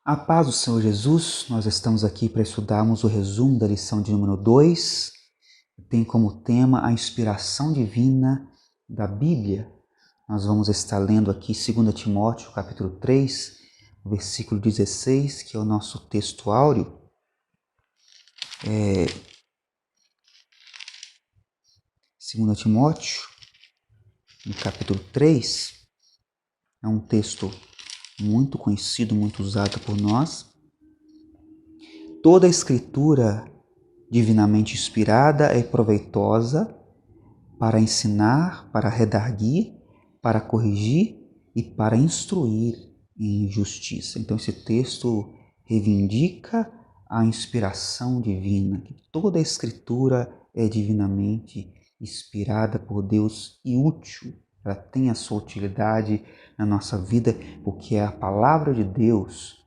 A paz do Senhor Jesus, nós estamos aqui para estudarmos o resumo da lição de número 2, que tem como tema a inspiração divina da Bíblia. Nós vamos estar lendo aqui 2 Timóteo, capítulo 3, versículo 16, que é o nosso texto áureo. 2 Timóteo, no capítulo 3, é um texto muito conhecido, muito usado por nós. Toda a escritura divinamente inspirada é proveitosa para ensinar, para redarguir, para corrigir e para instruir em justiça. Então esse texto reivindica a inspiração divina, que toda a escritura é divinamente inspirada por Deus e útil. Ela tem a sua utilidade na nossa vida, porque é a palavra de Deus,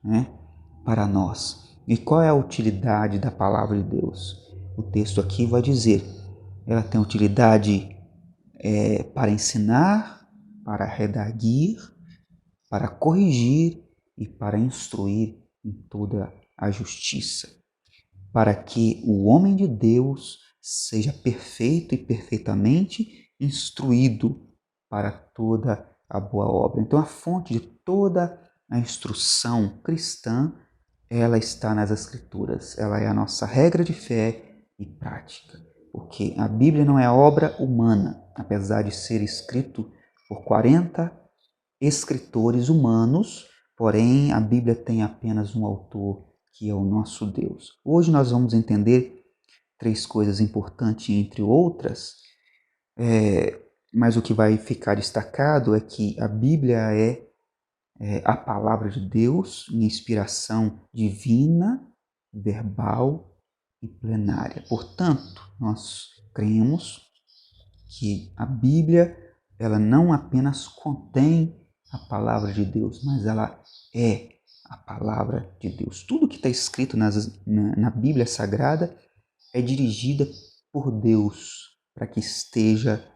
para nós. E qual é a utilidade da palavra de Deus? O texto aqui vai dizer, ela tem utilidade para ensinar, para redarguir, para corrigir e para instruir em toda a justiça, para que o homem de Deus seja perfeito e perfeitamente instruído para toda a boa obra. Então a fonte de toda a instrução cristã, ela está nas Escrituras. Ela é a nossa regra de fé e prática. Porque a Bíblia não é obra humana, apesar de ser escrito por 40 escritores humanos, porém a Bíblia tem apenas um autor, que é o nosso Deus. Hoje nós vamos entender 3 coisas importantes, entre outras, mas o que vai ficar destacado é que a Bíblia é a palavra de Deus em inspiração divina, verbal e plenária. Portanto, nós cremos que a Bíblia, ela não apenas contém a palavra de Deus, mas ela é a palavra de Deus. Tudo que está escrito na Bíblia Sagrada é dirigida por Deus para que esteja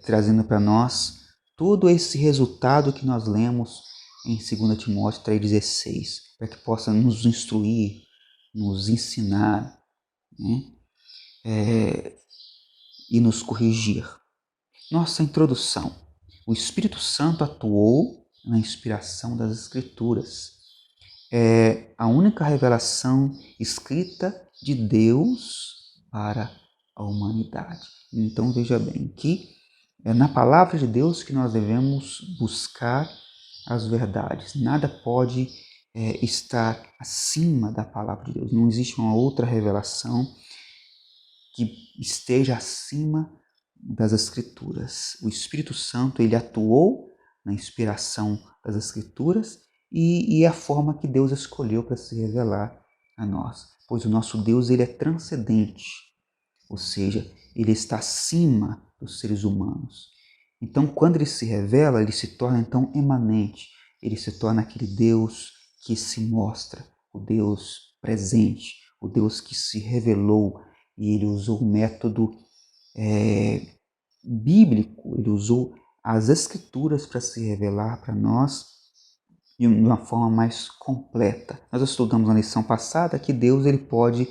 trazendo para nós todo esse resultado que nós lemos em 2 Timóteo 3,16, para que possa nos instruir, nos ensinar, e nos corrigir. Nossa introdução. O Espírito Santo atuou na inspiração das Escrituras. É a única revelação escrita de Deus para a humanidade. Então veja bem que é na palavra de Deus que nós devemos buscar as verdades. Nada pode estar acima da palavra de Deus. Não existe uma outra revelação que esteja acima das Escrituras. O Espírito Santo, ele atuou na inspiração das Escrituras e é a forma que Deus escolheu para se revelar a nós. Pois o nosso Deus, ele é transcendente, ou seja, ele está acima dos seres humanos. Então, quando ele se revela, ele se torna então emanente, ele se torna aquele Deus que se mostra, o Deus presente, o Deus que se revelou, e ele usou o método bíblico, ele usou as Escrituras para se revelar para nós de uma forma mais completa. Nós estudamos na lição passada que Deus, ele pode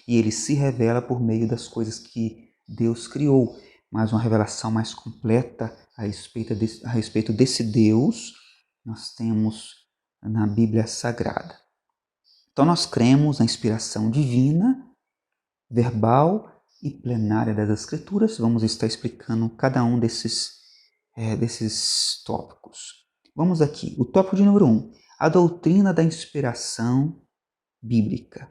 e ele se revela por meio das coisas que Deus criou, mas uma revelação mais completa a respeito desse Deus nós temos na Bíblia Sagrada. Então nós cremos na inspiração divina, verbal e plenária das Escrituras. Vamos estar explicando cada um desses tópicos. Vamos aqui, o tópico de número 1, a doutrina da inspiração bíblica.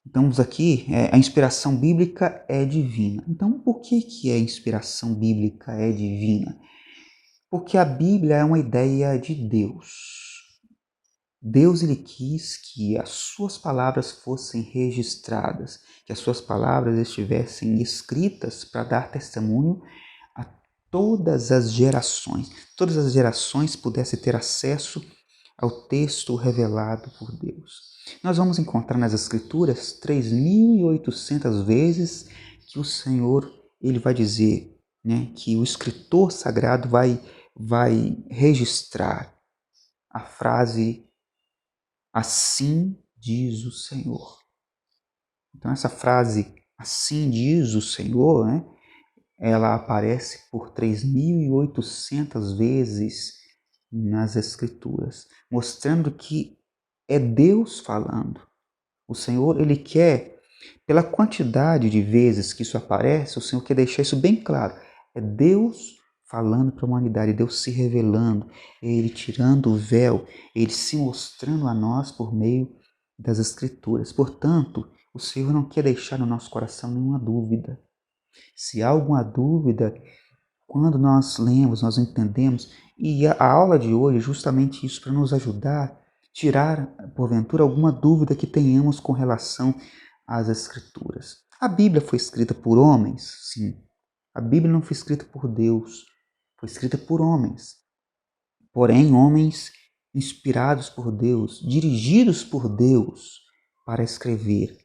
Então, vamos aqui, a inspiração bíblica é divina. Então, por que a inspiração bíblica é divina? Porque a Bíblia é uma ideia de Deus. Deus, ele quis que as suas palavras fossem registradas, que as suas palavras estivessem escritas para dar testemunho a todas as gerações pudessem ter acesso ao texto revelado por Deus. Nós vamos encontrar nas Escrituras 3.800 vezes que o Senhor, ele vai dizer, que o escritor sagrado vai registrar a frase Assim diz o Senhor. Então essa frase, assim diz o Senhor, né, ela aparece por 3.800 vezes nas Escrituras, mostrando que é Deus falando. O Senhor, Ele quer, pela quantidade de vezes que isso aparece, o Senhor quer deixar isso bem claro. É Deus falando para a humanidade, Deus se revelando, Ele tirando o véu, Ele se mostrando a nós por meio das Escrituras. Portanto, o Senhor não quer deixar no nosso coração nenhuma dúvida. Se há alguma dúvida, quando nós lemos, nós entendemos, e a aula de hoje é justamente isso, para nos ajudar, tirar, porventura, alguma dúvida que tenhamos com relação às Escrituras. A Bíblia foi escrita por homens? Sim. A Bíblia não foi escrita por Deus, foi escrita por homens. Porém, homens inspirados por Deus, dirigidos por Deus para escrever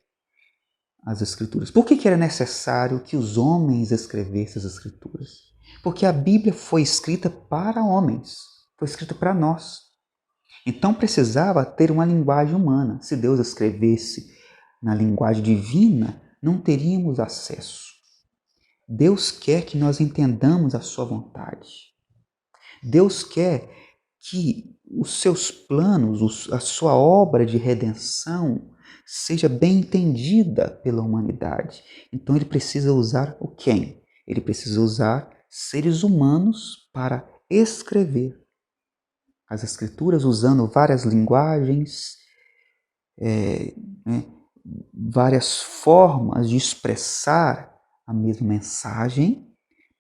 as Escrituras. Por que era necessário que os homens escrevessem as Escrituras? Porque a Bíblia foi escrita para homens, foi escrita para nós. Então precisava ter uma linguagem humana. Se Deus escrevesse na linguagem divina, não teríamos acesso. Deus quer que nós entendamos a sua vontade. Deus quer que os seus planos, a sua obra de redenção seja bem entendida pela humanidade. Então ele precisa usar o quem? Ele precisa usar seres humanos para escrever as Escrituras, usando várias linguagens, várias formas de expressar a mesma mensagem,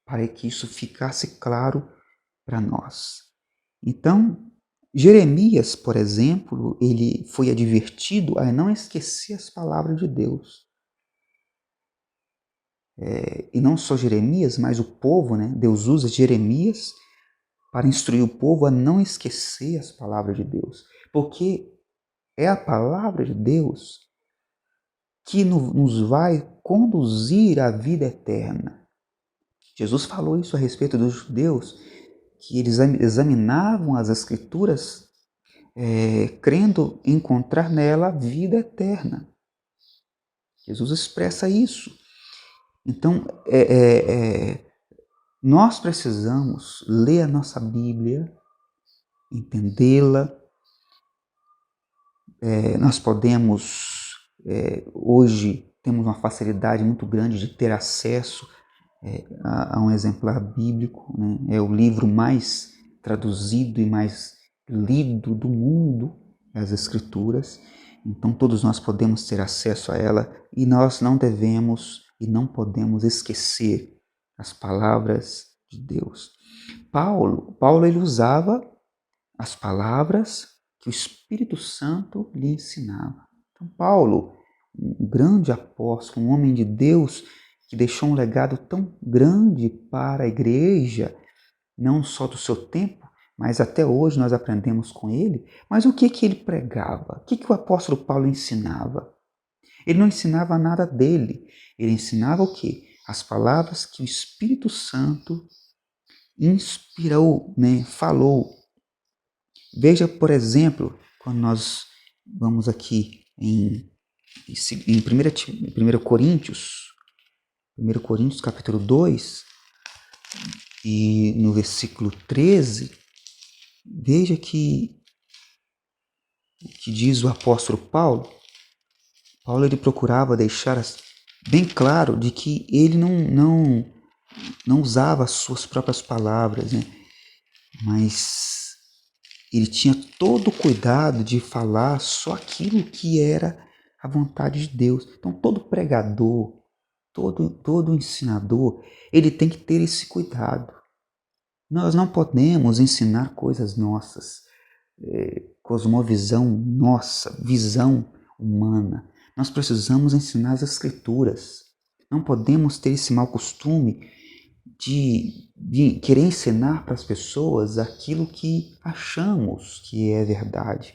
para que isso ficasse claro para nós. Então, Jeremias, por exemplo, ele foi advertido a não esquecer as palavras de Deus. E não só Jeremias, mas o povo, né? Deus usa Jeremias para instruir o povo a não esquecer as palavras de Deus. Porque é a palavra de Deus que nos vai conduzir à vida eterna. Jesus falou isso a respeito dos judeus, que eles examinavam as Escrituras crendo encontrar nela a vida eterna. Jesus expressa isso. Então, nós precisamos ler a nossa Bíblia, entendê-la. Nós podemos, hoje, temos uma facilidade muito grande de ter acesso a um exemplar bíblico, né? É o livro mais traduzido e mais lido do mundo, as Escrituras. Então todos nós podemos ter acesso a ela e nós não devemos e não podemos esquecer as palavras de Deus. Paulo ele usava as palavras que o Espírito Santo lhe ensinava. Então Paulo, um grande apóstolo, um homem de Deus, que deixou um legado tão grande para a igreja, não só do seu tempo, mas até hoje nós aprendemos com ele. Mas o que ele pregava? O que o apóstolo Paulo ensinava? Ele não ensinava nada dele. Ele ensinava o quê? As palavras que o Espírito Santo inspirou, né? Falou. Veja, por exemplo, quando nós vamos aqui em 1 Coríntios, capítulo 2, e no versículo 13, veja que o que diz o apóstolo Paulo. Paulo ele procurava deixar bem claro de que ele não usava as suas próprias palavras, né? Mas ele tinha todo o cuidado de falar só aquilo que era a vontade de Deus. Então todo pregador, todo ensinador, ele tem que ter esse cuidado. Nós não podemos ensinar coisas nossas, cosmovisão nossa, visão humana. Nós precisamos ensinar as Escrituras. Não podemos ter esse mau costume de querer ensinar para as pessoas aquilo que achamos que é verdade.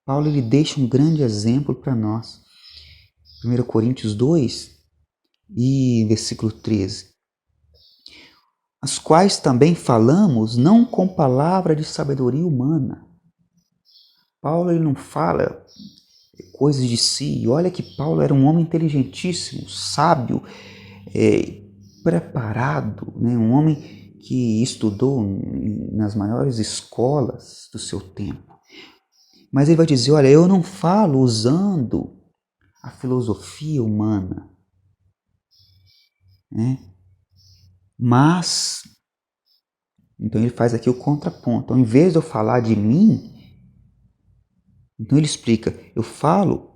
Paulo ele deixa um grande exemplo para nós. 1 Coríntios 2 e versículo 13. As quais também falamos não com palavra de sabedoria humana. Paulo ele não fala coisas de si. E olha que Paulo era um homem inteligentíssimo, sábio, preparado, né? Um homem que estudou nas maiores escolas do seu tempo. Mas ele vai dizer, olha, eu não falo usando a filosofia humana, né? Mas, então ele faz aqui o contraponto. Ao invés de eu falar de mim, então ele explica, eu falo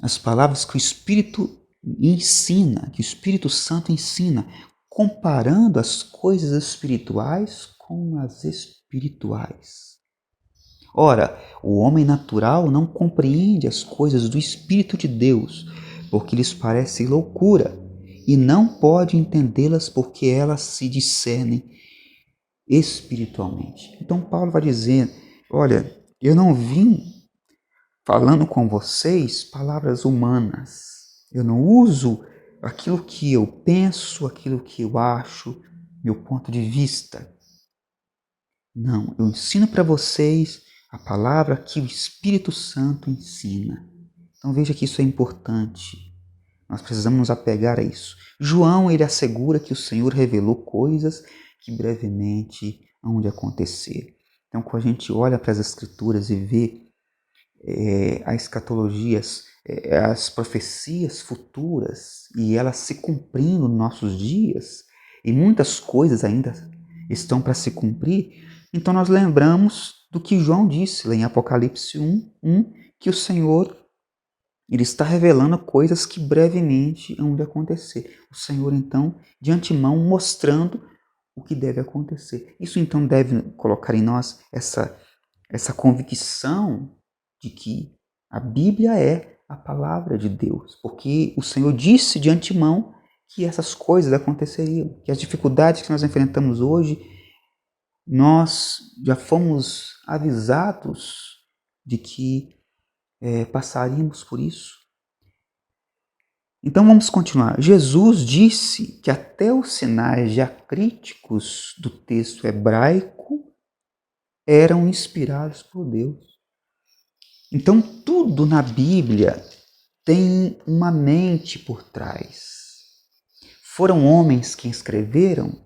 as palavras que o Espírito ensina, que o Espírito Santo ensina, comparando as coisas espirituais com as espirituais. Ora, o homem natural não compreende as coisas do Espírito de Deus, porque lhes parece loucura, e não pode entendê-las porque elas se discernem espiritualmente. Então Paulo vai dizer, olha, eu não vim falando com vocês palavras humanas. Eu não uso aquilo que eu penso, aquilo que eu acho, meu ponto de vista. Não, eu ensino para vocês a palavra que o Espírito Santo ensina. Então veja que isso é importante. Nós precisamos nos apegar a isso. João, ele assegura que o Senhor revelou coisas que brevemente hão de acontecer. Então, quando a gente olha para as Escrituras e vê as escatologias, as profecias futuras, e elas se cumprindo nos nossos dias, e muitas coisas ainda estão para se cumprir, então nós lembramos do que João disse lá em Apocalipse 1, que o Senhor ele está revelando coisas que brevemente hão de acontecer. O Senhor, então, de antemão, mostrando o que deve acontecer. Isso, então, deve colocar em nós essa convicção de que a Bíblia é a palavra de Deus, porque o Senhor disse de antemão que essas coisas aconteceriam, que as dificuldades que nós enfrentamos hoje, nós já fomos avisados de que passaríamos por isso. Então vamos continuar. Jesus disse que até os sinais diacríticos do texto hebraico eram inspirados por Deus. Então tudo na Bíblia tem uma mente por trás. Foram homens que escreveram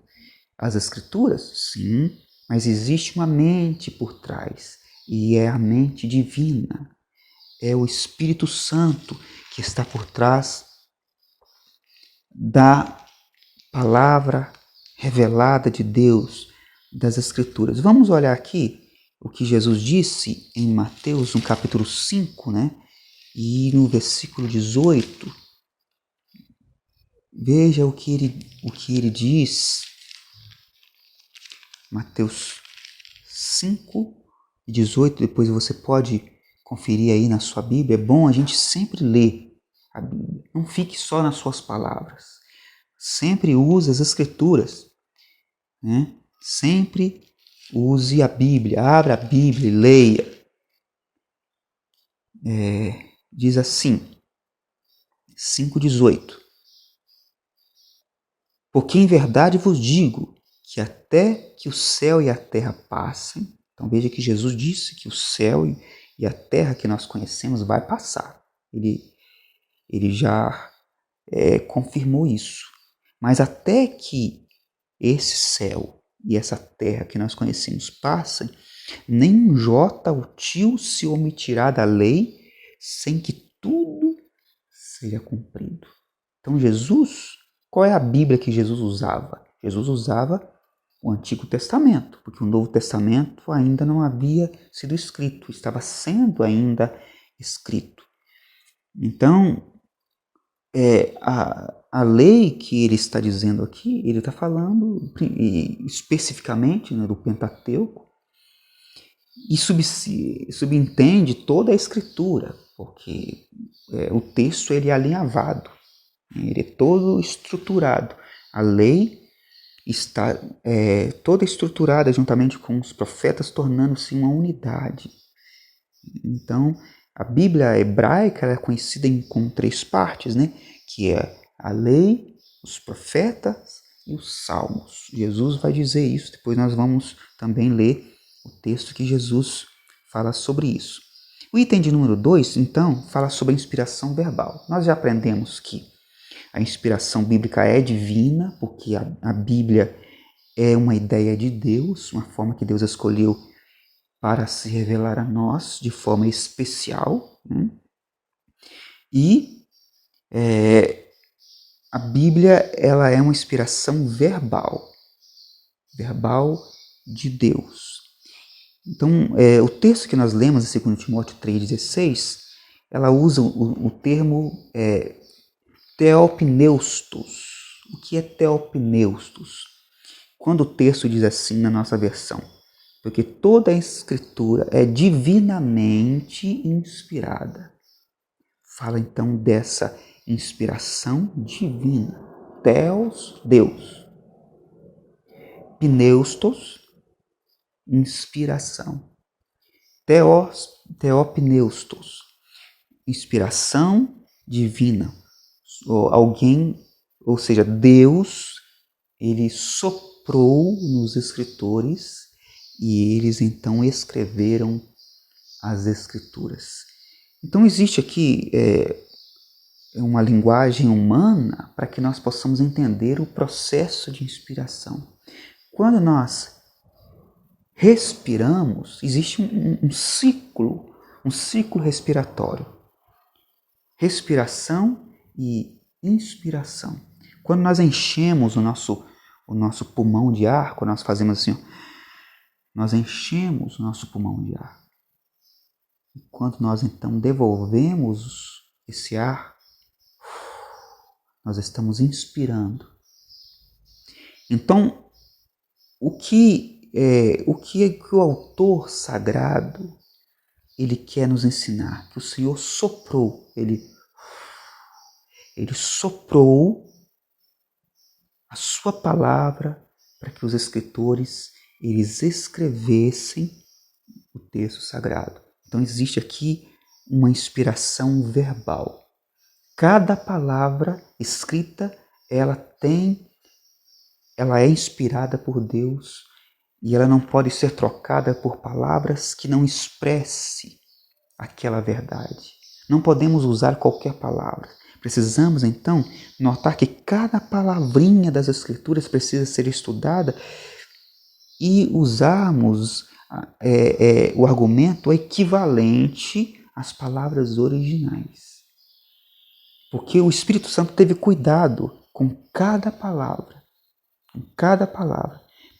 as Escrituras? Sim, mas existe uma mente por trás, e é a mente divina. É o Espírito Santo que está por trás da palavra revelada de Deus, das Escrituras. Vamos olhar aqui o que Jesus disse em Mateus, no capítulo 5, né? E no versículo 18, veja o que ele diz. Mateus 5, 18, depois você pode conferir aí na sua Bíblia. É bom a gente sempre ler a Bíblia. Não fique só nas suas palavras. Sempre use as Escrituras, né? Sempre use a Bíblia. Abra a Bíblia e leia. Diz assim, 5,18. Porque em verdade vos digo que até que o céu e a terra passem, então veja que Jesus disse que o céu e a terra que nós conhecemos vai passar. Ele já confirmou isso. Mas até que esse céu e essa terra que nós conhecemos passem, nem um jota o tio se omitirá da lei sem que tudo seja cumprido. Então Jesus, qual é a Bíblia que Jesus usava? Jesus usava o Antigo Testamento, porque o Novo Testamento ainda não havia sido escrito, estava sendo ainda escrito. Então, a lei que ele está dizendo aqui, ele está falando especificamente, né, do Pentateuco, e subentende toda a Escritura, porque o texto ele é alinhavado, ele é todo estruturado. A lei está toda estruturada juntamente com os profetas, tornando-se uma unidade. Então, a Bíblia hebraica é conhecida com 3 partes, né? Que é a lei, os profetas e os salmos. Jesus vai dizer isso, depois nós vamos também ler o texto que Jesus fala sobre isso. O item de número 2, então, fala sobre a inspiração verbal. Nós já aprendemos que a inspiração bíblica é divina, porque a Bíblia é uma ideia de Deus, uma forma que Deus escolheu para se revelar a nós de forma especial. E a Bíblia ela é uma inspiração verbal de Deus. Então, o texto que nós lemos em 2 Timóteo 3,16, ela usa o termo teopneustos. O que é teopneustos? Quando o texto diz assim na nossa versão, porque toda a escritura é divinamente inspirada. Fala então dessa inspiração divina. Theos, Deus. Pneustos, inspiração. Teopneustos, inspiração divina. Ou seja, Deus, ele soprou nos escritores e eles então escreveram as escrituras. Então existe aqui uma linguagem humana para que nós possamos entender o processo de inspiração. Quando nós respiramos, existe um ciclo respiratório. Respiração e inspiração. Quando nós enchemos o nosso pulmão de ar, quando nós fazemos assim, nós enchemos o nosso pulmão de ar. E quando nós então devolvemos esse ar, nós estamos inspirando. Então, o que o autor sagrado ele quer nos ensinar? Que o Senhor soprou, ele soprou a sua palavra para que os escritores eles escrevessem o texto sagrado. Então existe aqui uma inspiração verbal. Cada palavra escrita, ela é inspirada por Deus e ela não pode ser trocada por palavras que não expresse aquela verdade. Não podemos usar qualquer palavra. Precisamos, então, notar que cada palavrinha das Escrituras precisa ser estudada e usarmos o argumento equivalente às palavras originais. Porque o Espírito Santo teve cuidado com cada palavra.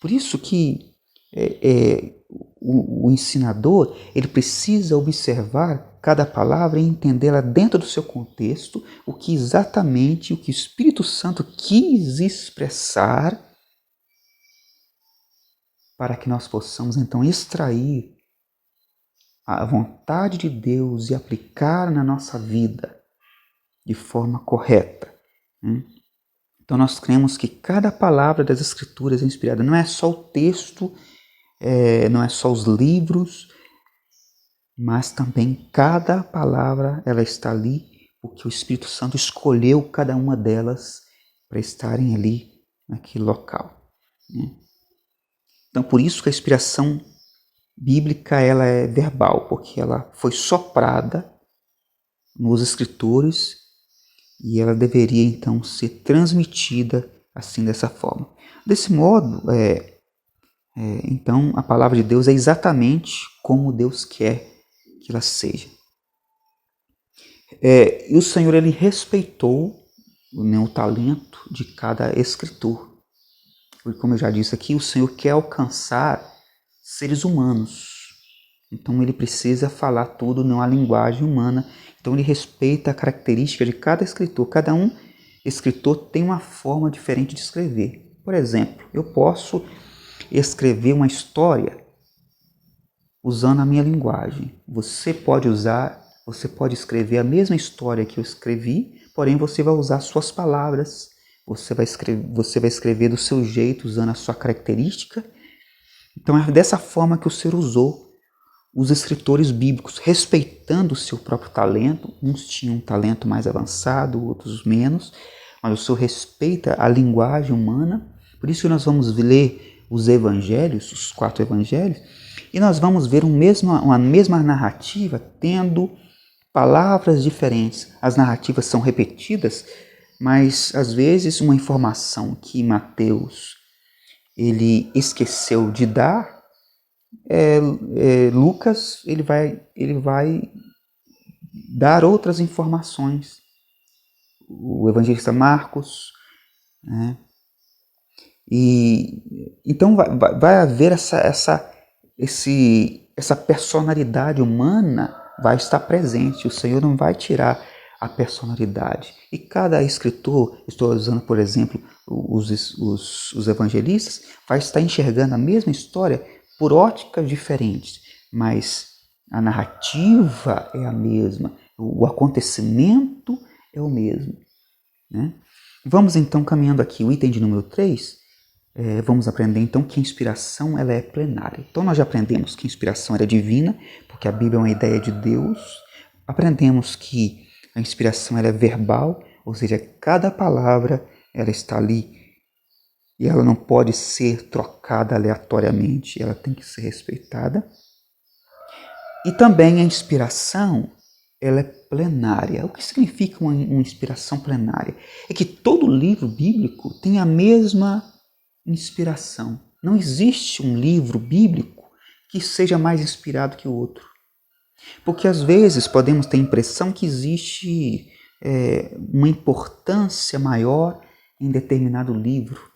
Por isso que o ensinador ele precisa observar cada palavra e entendê-la dentro do seu contexto, o que exatamente o Espírito Santo quis expressar para que nós possamos então extrair a vontade de Deus e aplicar na nossa vida de forma correta. Então nós cremos que cada palavra das Escrituras é inspirada. Não é só o texto, não é só os livros, mas também cada palavra ela está ali porque o Espírito Santo escolheu cada uma delas para estarem ali naquele local. Então por isso que a inspiração bíblica ela é verbal, porque ela foi soprada nos escritores e ela deveria então ser transmitida assim dessa forma. Desse modo, então a palavra de Deus é exatamente como Deus quer que ela seja. E o Senhor ele respeitou o talento de cada escritor. Como eu já disse aqui, o Senhor quer alcançar seres humanos. Então ele precisa falar tudo numa linguagem humana. Então ele respeita a característica de cada escritor. Cada escritor tem uma forma diferente de escrever. Por exemplo, eu posso escrever uma história usando a minha linguagem. Você pode escrever a mesma história que eu escrevi, porém você vai usar suas palavras. Você vai escrever do seu jeito, usando a sua característica. Então é dessa forma que o Senhor usou os escritores bíblicos, respeitando o seu próprio talento. Uns tinham um talento mais avançado, outros menos, mas o Senhor respeita a linguagem humana. Por isso que nós vamos ler os evangelhos, os 4 evangelhos, E nós vamos ver uma mesma narrativa tendo palavras diferentes. As narrativas são repetidas, mas às vezes uma informação que Mateus ele esqueceu de dar, Lucas ele vai dar outras informações. O evangelista Marcos, né? E então vai haver essa personalidade humana vai estar presente. O Senhor não vai tirar a personalidade. E cada escritor, estou usando por exemplo os evangelistas, vai estar enxergando a mesma história por óticas diferentes, mas a narrativa é a mesma, o acontecimento é o mesmo, né? Vamos então caminhando aqui, o item de número 3, vamos aprender então que a inspiração ela é plenária. Então nós já aprendemos que a inspiração era divina, porque a Bíblia é uma ideia de Deus. Aprendemos que a inspiração ela é verbal, ou seja, cada palavra ela está ali e ela não pode ser trocada aleatoriamente, ela tem que ser respeitada. E também a inspiração ela é plenária. O que significa uma inspiração plenária? É que todo livro bíblico tem a mesma inspiração. Não existe um livro bíblico que seja mais inspirado que o outro. Porque às vezes podemos ter a impressão que existe uma importância maior em determinado livro.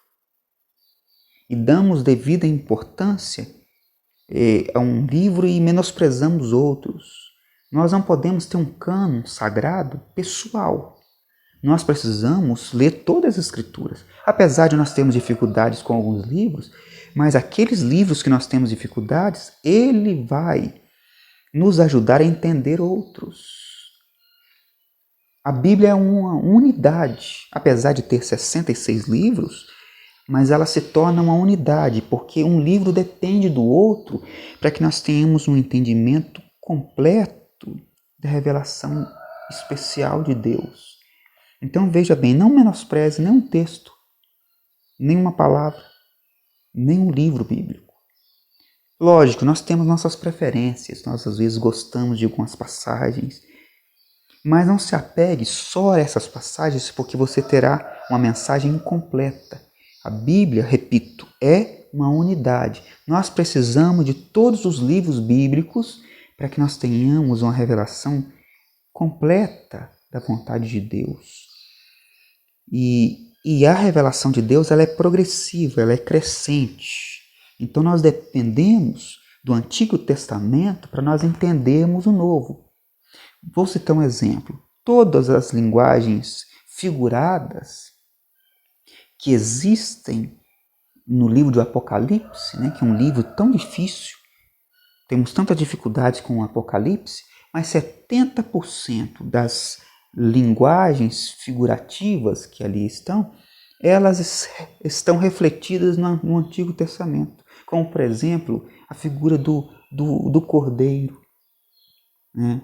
E damos devida importância a um livro e menosprezamos outros. Nós não podemos ter um cânon sagrado pessoal. Nós precisamos ler todas as escrituras. Apesar de nós termos dificuldades com alguns livros, mas aqueles livros que nós temos dificuldades, ele vai nos ajudar a entender outros. A Bíblia é uma unidade. Apesar de ter 66 livros, mas ela se torna uma unidade, porque um livro depende do outro para que nós tenhamos um entendimento completo da revelação especial de Deus. Então veja bem, não menospreze nenhum texto, nenhuma palavra, nenhum livro bíblico. Lógico, nós temos nossas preferências, nós às vezes gostamos de algumas passagens, mas não se apegue só a essas passagens porque você terá uma mensagem incompleta. A Bíblia, repito, é uma unidade. Nós precisamos de todos os livros bíblicos para que nós tenhamos uma revelação completa da vontade de Deus. E a revelação de Deus ela é progressiva, ela é crescente. Então nós dependemos do Antigo Testamento para nós entendermos o Novo. Vou citar um exemplo. Todas as linguagens figuradas que existem no livro do Apocalipse, né, que é um livro tão difícil, temos tanta dificuldade com o Apocalipse, mas 70% das linguagens figurativas que ali estão, elas estão refletidas no Antigo Testamento, como por exemplo a figura do cordeiro, né?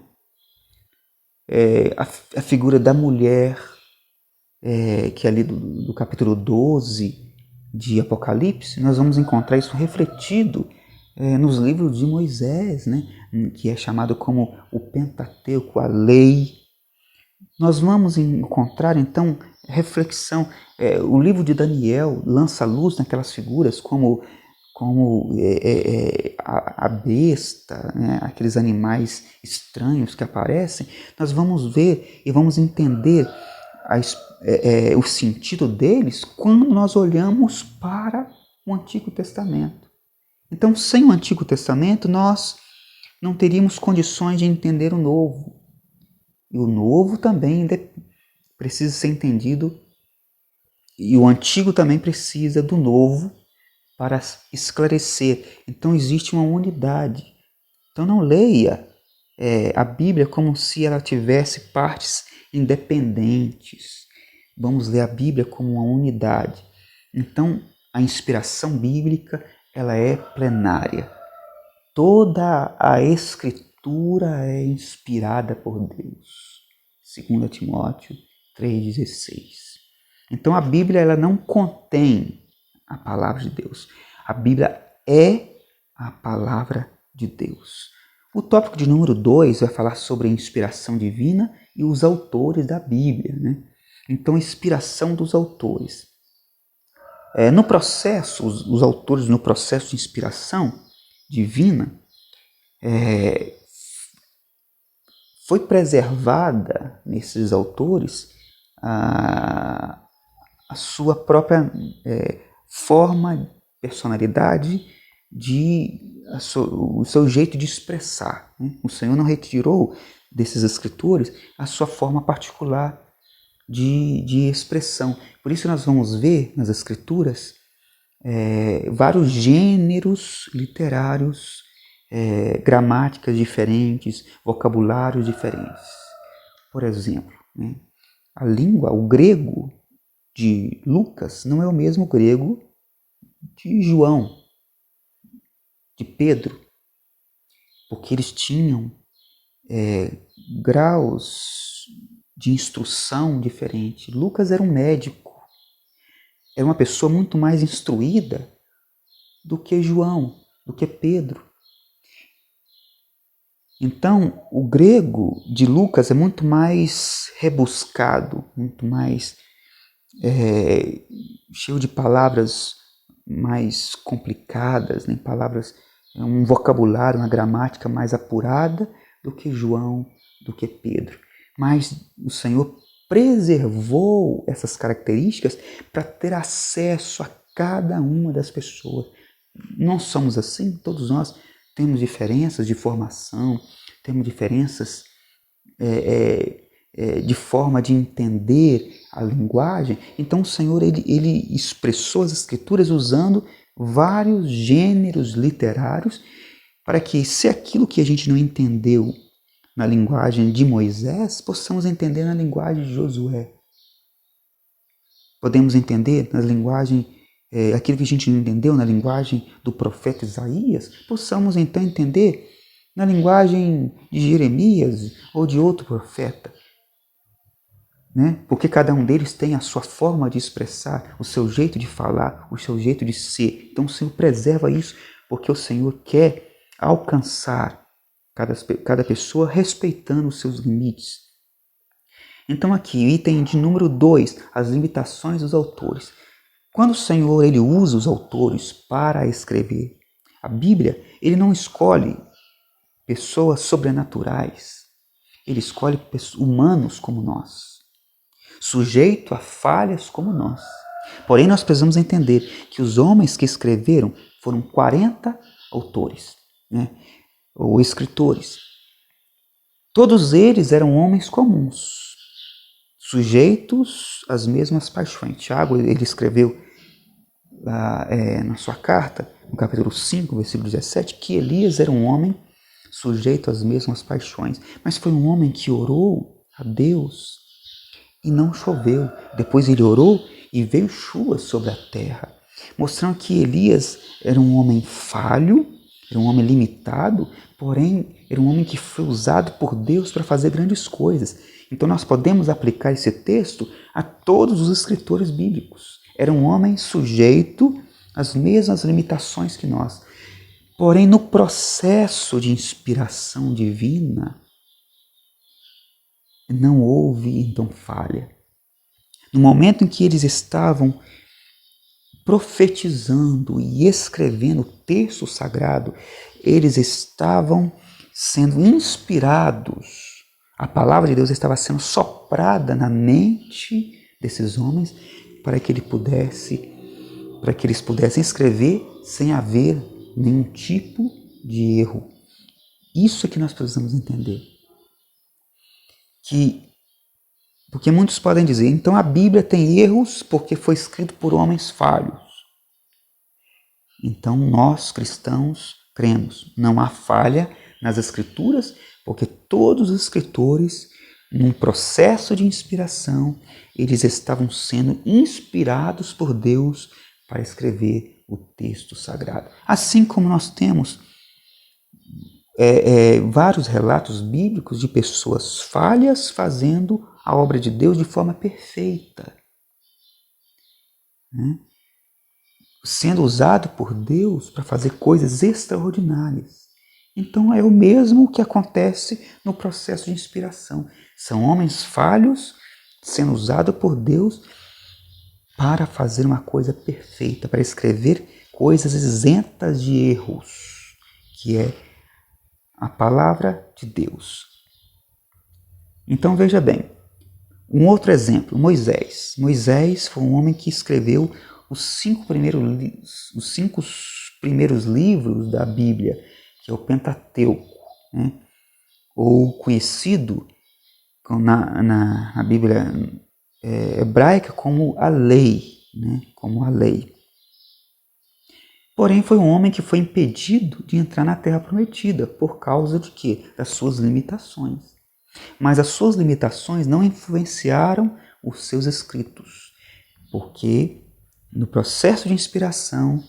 A figura da mulher, que ali do capítulo 12 de Apocalipse, nós vamos encontrar isso refletido nos livros de Moisés, né? Que é chamado como o Pentateuco, a lei. Nós vamos encontrar então reflexão. O livro de Daniel lança luz naquelas figuras como a besta, né? Aqueles animais estranhos que aparecem. Nós vamos ver e vamos entender o sentido deles quando nós olhamos para o Antigo Testamento. Então, sem o Antigo Testamento, nós não teríamos condições de entender o Novo. E o Novo também precisa ser entendido, e o Antigo também precisa do Novo para esclarecer. Então, existe uma unidade. Então, não leia a Bíblia como se ela tivesse partes independentes. Vamos ler a Bíblia como uma unidade. Então, a inspiração bíblica ela é plenária. Toda a Escritura é inspirada por Deus. 2 Timóteo 3,16. Então, a Bíblia ela não contém a palavra de Deus. A Bíblia é a palavra de Deus. O tópico de número 2 vai falar sobre a inspiração divina e os autores da Bíblia, né? Então, a inspiração dos autores. No processo, os autores no processo de inspiração divina, foi preservada nesses autores a sua própria forma, personalidade, o seu jeito de expressar, né? O Senhor não retirou desses escritores a sua forma particular de expressão. Por isso nós vamos ver nas escrituras vários gêneros literários, gramáticas diferentes, vocabulários diferentes. Por exemplo, né, a língua, o grego de Lucas não é o mesmo grego de João, de Pedro, porque eles tinham graus de instrução diferente. Lucas era um médico, era uma pessoa muito mais instruída do que João, do que Pedro. Então, o grego de Lucas é muito mais rebuscado, muito mais cheio de palavras mais complicadas, né? Palavras, um vocabulário, uma gramática mais apurada do que João, do que Pedro. Mas o Senhor preservou essas características para ter acesso a cada uma das pessoas. Nós somos assim, todos nós temos diferenças de formação, temos diferenças de forma de entender a linguagem. Então o Senhor ele expressou as Escrituras usando vários gêneros literários para que, se aquilo que a gente não entendeu na linguagem de Moisés, possamos entender na linguagem de Josué. Podemos entender na linguagem, aquilo que a gente não entendeu na linguagem do profeta Isaías, possamos então entender na linguagem de Jeremias ou de outro profeta. Né? Porque cada um deles tem a sua forma de expressar, o seu jeito de falar, o seu jeito de ser. Então o Senhor preserva isso, porque o Senhor quer alcançar cada pessoa respeitando os seus limites. Então aqui, item de número 2, as limitações dos autores. Quando o Senhor ele usa os autores para escrever a Bíblia, ele não escolhe pessoas sobrenaturais, ele escolhe humanos como nós, sujeito a falhas como nós. Porém, nós precisamos entender que os homens que escreveram foram 40 autores, né? Ou escritores. Todos eles eram homens comuns, sujeitos às mesmas paixões. Tiago, ele escreveu na sua carta, no capítulo 5, versículo 17, que Elias era um homem sujeito às mesmas paixões, mas foi um homem que orou a Deus e não choveu. Depois ele orou e veio chuva sobre a terra, mostrando que Elias era um homem falho, era um homem limitado, porém era um homem que foi usado por Deus para fazer grandes coisas. Então nós podemos aplicar esse texto a todos os escritores bíblicos. Era um homem sujeito às mesmas limitações que nós. Porém, no processo de inspiração divina, não houve então falha. No momento em que eles estavam profetizando e escrevendo o texto sagrado, eles estavam sendo inspirados. A palavra de Deus estava sendo soprada na mente desses homens para que eles pudessem escrever sem haver nenhum tipo de erro. Isso é que nós precisamos entender. Porque muitos podem dizer, então a Bíblia tem erros porque foi escrito por homens falhos. Então nós, cristãos, cremos. Não há falha nas Escrituras, porque todos os escritores, num processo de inspiração, eles estavam sendo inspirados por Deus para escrever o texto sagrado. Assim como nós temos vários relatos bíblicos de pessoas falhas fazendo a obra de Deus de forma perfeita, né? Sendo usado por Deus para fazer coisas extraordinárias. Então é o mesmo que acontece no processo de inspiração. São homens falhos sendo usados por Deus para fazer uma coisa perfeita, para escrever coisas isentas de erros, que é a palavra de Deus. Então veja bem, um outro exemplo, Moisés. Moisés foi um homem que escreveu os cinco primeiros livros da Bíblia, que é o Pentateuco, né? Ou conhecido na Bíblia hebraica como a lei, né? Como a lei. Porém, foi um homem que foi impedido de entrar na Terra Prometida por causa de quê? Das suas limitações. Mas as suas limitações não influenciaram os seus escritos, porque no processo de inspiração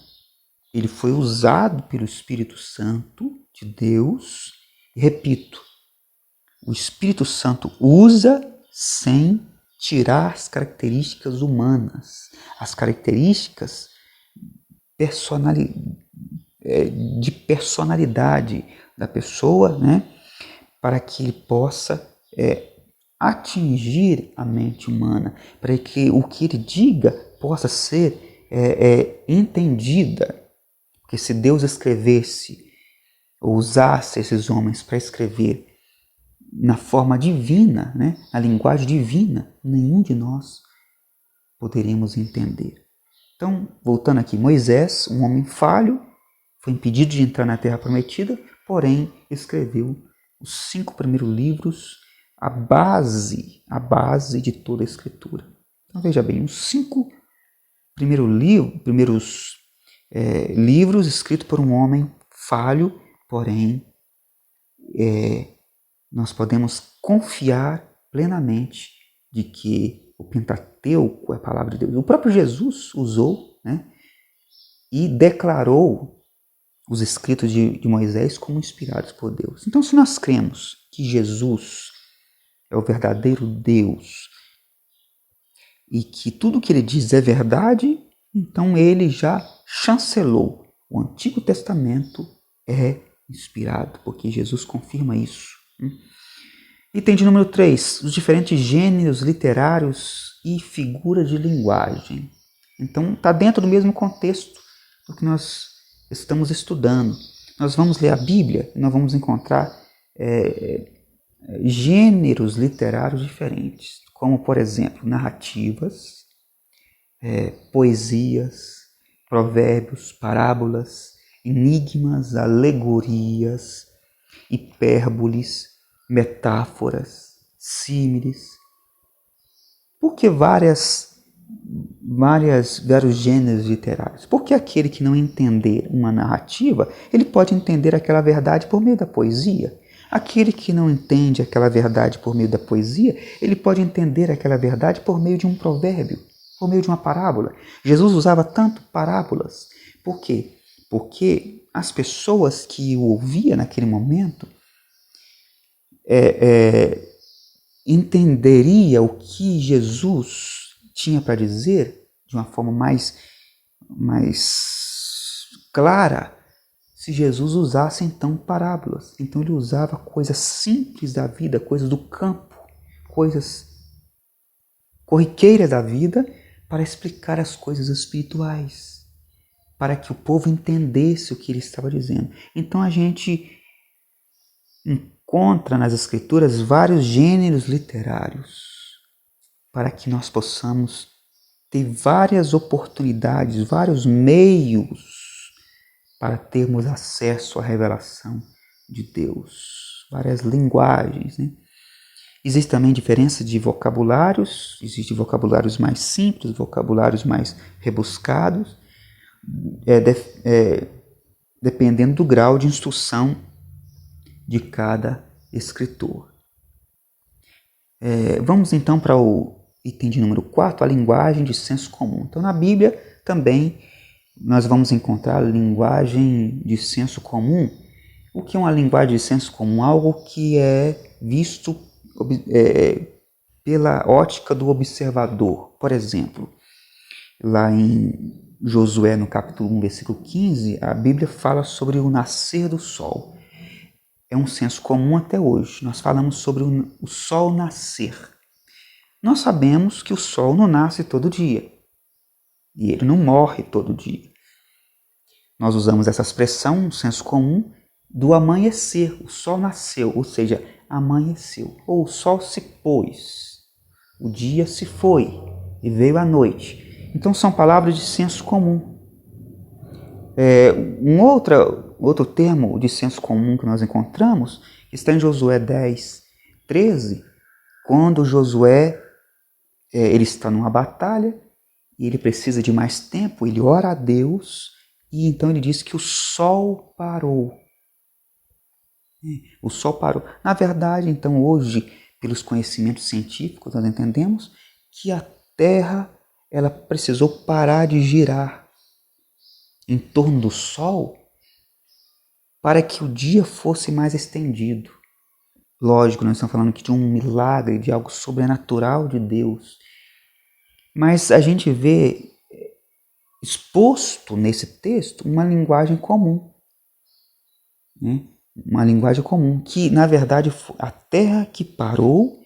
ele foi usado pelo Espírito Santo de Deus. E repito, o Espírito Santo usa sem tirar as características humanas, as características de personalidade da pessoa, né? Para que ele possa atingir a mente humana, para que o que ele diga possa ser entendida. Porque se Deus escrevesse, ou usasse esses homens para escrever na forma divina, né, na linguagem divina, nenhum de nós poderíamos entender. Então, voltando aqui, Moisés, um homem falho, foi impedido de entrar na Terra Prometida, porém escreveu os 5 primeiros livros, a base de toda a Escritura. Então veja bem, os 5 primeiros livros escritos por um homem falho, porém nós podemos confiar plenamente de que o Pentateuco é a palavra de Deus. O próprio Jesus usou, né, e declarou os escritos de Moisés como inspirados por Deus. Então, se nós cremos que Jesus é o verdadeiro Deus e que tudo que ele diz é verdade, então ele já chancelou. O Antigo Testamento é inspirado, porque Jesus confirma isso. Item de número 3, os diferentes gêneros literários e figuras de linguagem. Então, está dentro do mesmo contexto do que nós estamos estudando. Nós vamos ler a Bíblia e nós vamos encontrar gêneros literários diferentes, como, por exemplo, narrativas, poesias, provérbios, parábolas, enigmas, alegorias, hipérboles, metáforas, símiles. Por que vários gêneros literários? Porque aquele que não entender uma narrativa, ele pode entender aquela verdade por meio da poesia. Aquele que não entende aquela verdade por meio da poesia, ele pode entender aquela verdade por meio de um provérbio, por meio de uma parábola. Jesus usava tanto parábolas. Por quê? Porque as pessoas que o ouviam naquele momento entenderia o que Jesus tinha para dizer de uma forma mais clara se Jesus usasse então parábolas. Então ele usava coisas simples da vida, coisas do campo, coisas corriqueiras da vida para explicar as coisas espirituais, para que o povo entendesse o que ele estava dizendo. Então a gente encontra nas Escrituras vários gêneros literários para que nós possamos ter várias oportunidades, vários meios para termos acesso à revelação de Deus, várias linguagens, né? Existe também diferença de vocabulários, existem vocabulários mais simples, vocabulários mais rebuscados, dependendo do grau de instrução de cada escritor. Vamos então para o item de número 4, a linguagem de senso comum. Então na Bíblia também nós vamos encontrar a linguagem de senso comum. O que é uma linguagem de senso comum? Algo que é visto pela ótica do observador. Por exemplo, lá em Josué, no capítulo 1, versículo 15, a Bíblia fala sobre o nascer do sol. é um senso comum até hoje. Nós falamos sobre o sol nascer. Nós sabemos que o sol não nasce todo dia. E ele não morre todo dia. Nós usamos essa expressão, um senso comum, do amanhecer. O sol nasceu, ou seja, amanheceu. Ou o sol se pôs. O dia se foi e veio a noite. Então são palavras de senso comum. Outro termo de senso comum que nós encontramos está em Josué 10, 13, quando Josué ele está numa batalha e ele precisa de mais tempo, ele ora a Deus e então ele diz que o sol parou. O sol parou. Na verdade, então, hoje, pelos conhecimentos científicos, nós entendemos que a Terra ela precisou parar de girar em torno do Sol para que o dia fosse mais estendido. Lógico, nós estamos falando aqui de um milagre, de algo sobrenatural de Deus. Mas a gente vê exposto nesse texto uma linguagem comum. Né? Uma linguagem comum, que na verdade a Terra que parou,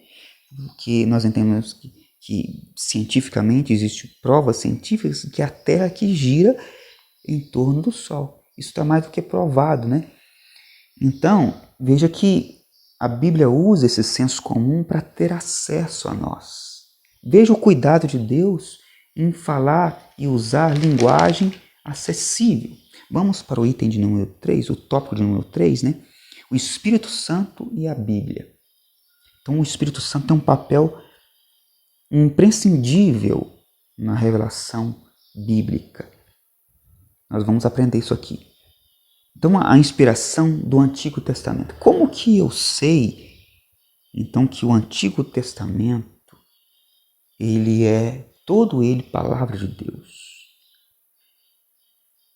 que nós entendemos que cientificamente existe provas científicas que é a Terra que gira em torno do Sol. Isso está mais do que provado, né? Então, veja que a Bíblia usa esse senso comum para ter acesso a nós. Veja o cuidado de Deus em falar e usar linguagem acessível. Vamos para o item de número 3, o tópico de número 3, né? O Espírito Santo e a Bíblia. Então, o Espírito Santo tem um papel imprescindível na revelação bíblica. Nós vamos aprender isso aqui. Então, a inspiração do Antigo Testamento. Como que eu sei, então, que o Antigo Testamento, ele é, todo ele, palavra de Deus?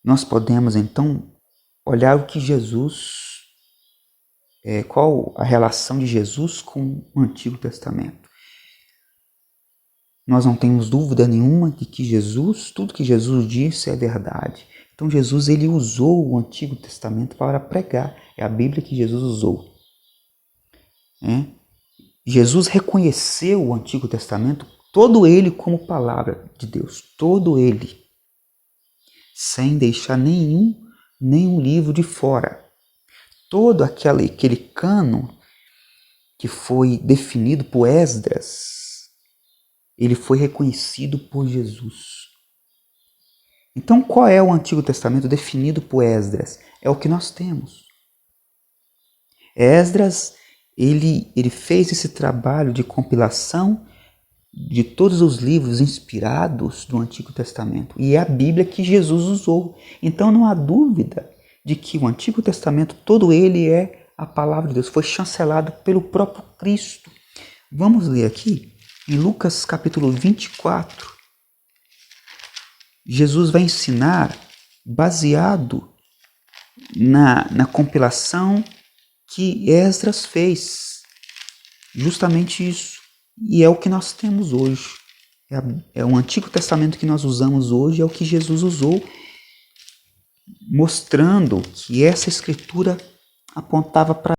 Nós podemos, então, olhar o que Jesus, qual a relação de Jesus com o Antigo Testamento. Nós não temos dúvida nenhuma de que Jesus, tudo que Jesus disse é verdade. Então Jesus ele usou o Antigo Testamento para pregar. É a Bíblia que Jesus usou. Jesus reconheceu o Antigo Testamento, todo ele como palavra de Deus. Todo ele. Sem deixar nenhum livro de fora. Todo aquele cânon que foi definido por Esdras, ele foi reconhecido por Jesus. Então, qual é o Antigo Testamento definido por Esdras? É o que nós temos. Esdras, ele fez esse trabalho de compilação de todos os livros inspirados do Antigo Testamento. E é a Bíblia que Jesus usou. Então, não há dúvida de que o Antigo Testamento, todo ele é a palavra de Deus. Foi chancelado pelo próprio Cristo. Vamos ler aqui em Lucas capítulo 24. Jesus vai ensinar baseado na compilação que Esdras fez. Justamente isso. E é o que nós temos hoje. É o Antigo Testamento que nós usamos hoje, é o que Jesus usou, mostrando que essa escritura apontava para